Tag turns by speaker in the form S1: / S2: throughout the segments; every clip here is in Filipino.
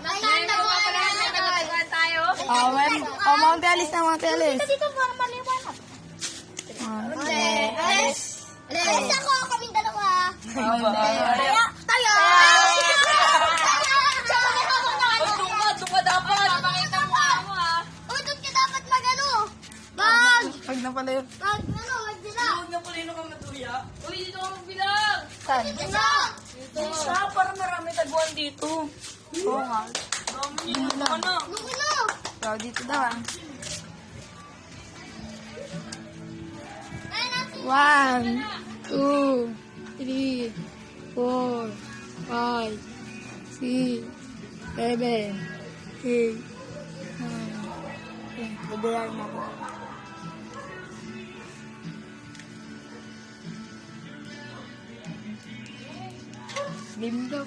S1: lang.
S2: Nagkakalahan tayo.
S1: Mount Ellis na, Mount Ellis.
S2: Dito para maliwanag.
S1: Alis.
S2: Alis ako, kaming dalawa.
S1: Tayo.
S2: Tayo!
S1: Doon ka dapat.
S2: Pakita mo ako ha. Doon ka dapat mag-ano.
S1: Pag na pala yun.
S2: Mag-bilang.
S1: Huwag na pala yun ka matuya.
S2: Uy, dito ako magbilang.
S1: Saan?
S2: Dito.
S1: Siya, parang marami taguan dito. Oo nga.
S2: Ano?
S1: Ikaw dito daw ah. 1, 2, 3, 4, 5, 6, 7, 8, 9, 10. Bibilang na po. Lindo.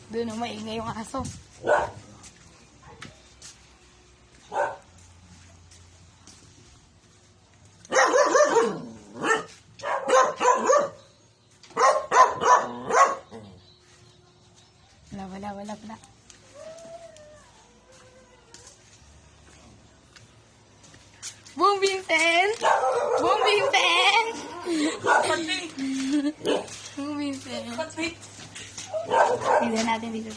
S1: Doon ang maingay yung aso. Wala. Boom Vincent! Boom Vincent! Boom Vincent! Tignan natin dito.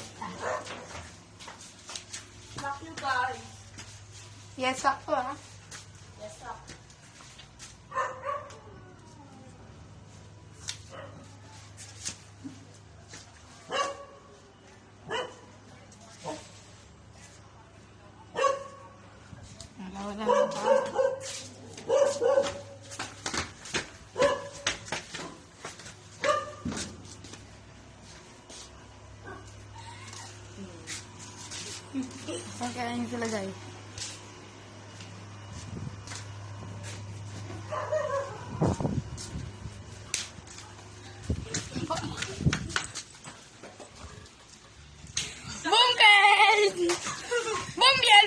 S2: Lock you guys.
S1: Yes, sakto ah.
S2: Yes, lock.
S1: Wala. Saan kaya yung sila guys? Bungkel! Bungkel!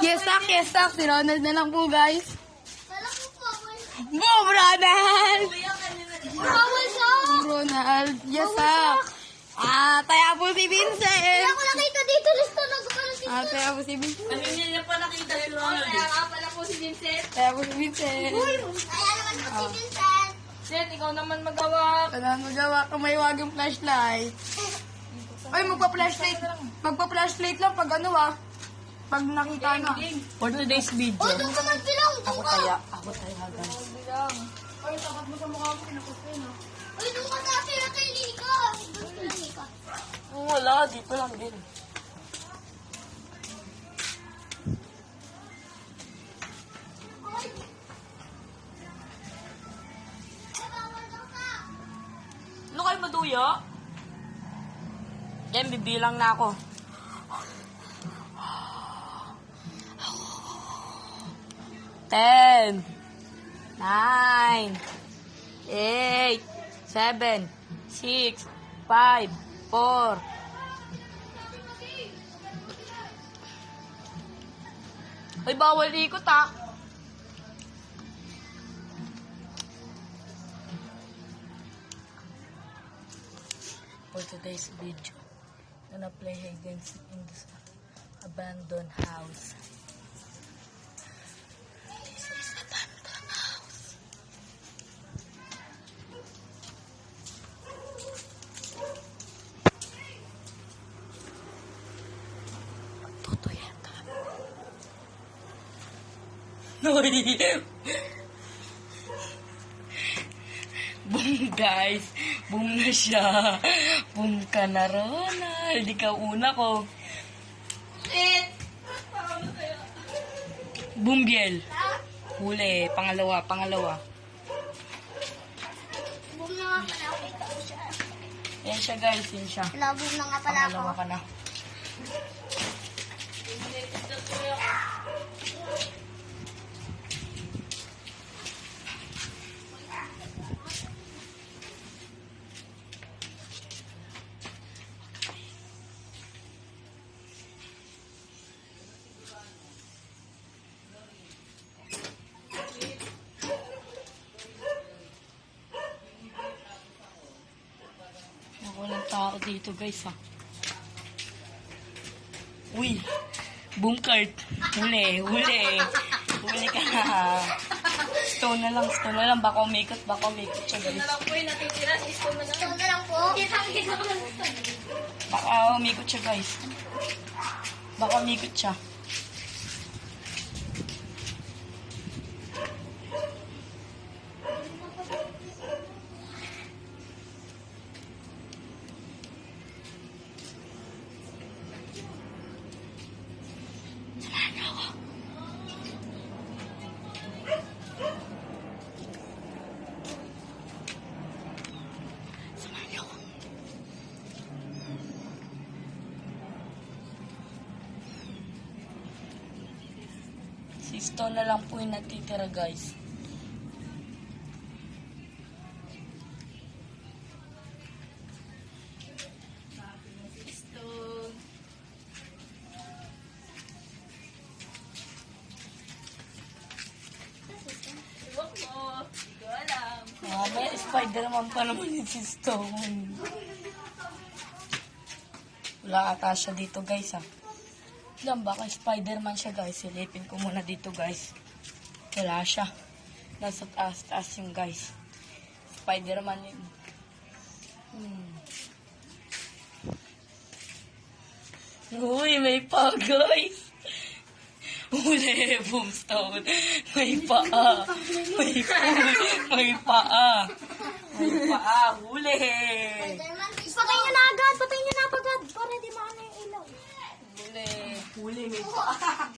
S1: Yes, tak. Si Ronald na lang po, guys. Boom, Ronald! Ronald, yes, tak. Taya po si Vincent.
S2: Ako nakita dito, listo na si
S1: Taya po si Vincent.
S2: Ano niya pa nakita si Ronald? Kaya nga pala po si Vincent.
S1: Taya po si Vincent.
S2: Kaya naman po si Vincent. Vincent, ikaw naman magawa.
S1: Kailangan magawa ka may wagang flashlight. Ay, magpa-flashlight lang pag ano pag nakita na.
S3: For today's video.
S2: Uy, doon ka magbilang. Doon ka.
S3: Ako tayo guys.
S1: Ay, takat mo sa mukha mo, pinapusay na.
S2: Uy, doon ka dati na kay Lika. Doon ka na, Lika.
S3: Wala, dito lang din. Ano kayo maduya? Yan, bibilang na ako. 10, 9, 8, 7, 6, 5, 4. Ay, bawal ikot For today's video, gonna play hide and seek in this abandoned house. This is abandoned house. Tutuyan ka. Boom guys, boom na siya. Boom ka na Ronald, ikaw una ko. Boom Biel. Huli, pangalawa.
S2: Boom na nga pala ako. Ikaw siya.
S3: Yan siya guys, yan siya.
S2: Boom na nga pala ako.
S3: Pangalawa ka na. ako dito, guys, ha. Uy, boom cart. Huli. Huli ka na. Stone na lang. Baka umikot siya, guys.
S2: Lang po yung natitira. Isko na lang.
S4: Ito na lang po.
S2: Kita ko lang.
S3: Baka umikot siya, guys. Baka umikot siya. Si Stone na lang po yung natitira, guys.
S2: Iwak mo. Hindi ko alam.
S3: May Spider-Man pa naman yung si Stone. Wala ata siya dito, guys, ha. Alam, baka Spider-Man siya, guys. Silipin ko muna dito, guys. Wala siya. Nasa taas yung guys. Spider-Man yun. Uy, may pa, guys. Huli, Boomstone. May paa. May paa. May paa. Huli.
S4: Patayin nyo na agad. Para di maano yung ilaw.
S3: Huli, may paa.